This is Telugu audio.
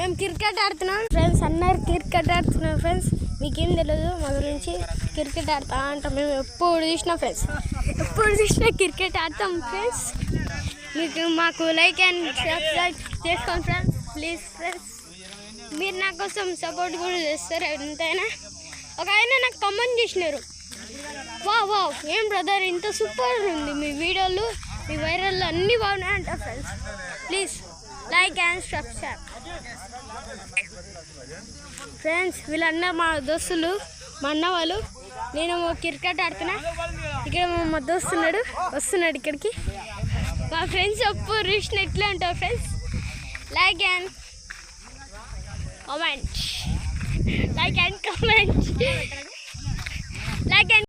మేము క్రికెట్ ఆడుతున్నాం ఫ్రెండ్స్. అన్నారు క్రికెట్ ఆడుతున్నాం ఫ్రెండ్స్. మీకేం తెలియదు మా గురించి. క్రికెట్ ఆడుతా అంటాం మేము. ఎప్పుడు చూసినా ఫ్రెండ్స్, ఎప్పుడు చూసినా క్రికెట్ ఆడతాం ఫ్రెండ్స్. మీకు మాకు లైక్ అండ్ సబ్స్క్రైబ్ చేసుకోండి ఫ్రెండ్స్, ప్లీజ్ ఫ్రెండ్స్. మీరు నా కోసం సపోర్ట్ కూడా చేస్తారు ఎంతైనా. ఒక ఆయన నాకు కామెంట్ చేసినారు, వావ్ ఏం బ్రదర్ ఇంత సూపర్ ఉంది మీ వీడియోలు, మీ వైరల్ అన్నీ బాగున్నాయి అంట friends. Please like and subscribe friends. వీళ్ళన్న మా దోస్తులు, మా అన్న వాళ్ళు. నేను క్రికెట్ ఆడుతున్నా. ఇక్కడ మా దోస్తున్నాడు, వస్తున్నాడు ఇక్కడికి. మా ఫ్రెండ్స్ ఎప్పుడు రీచ్న ఎట్లా ఉంటావు friends. Like and comment, like and comment, like and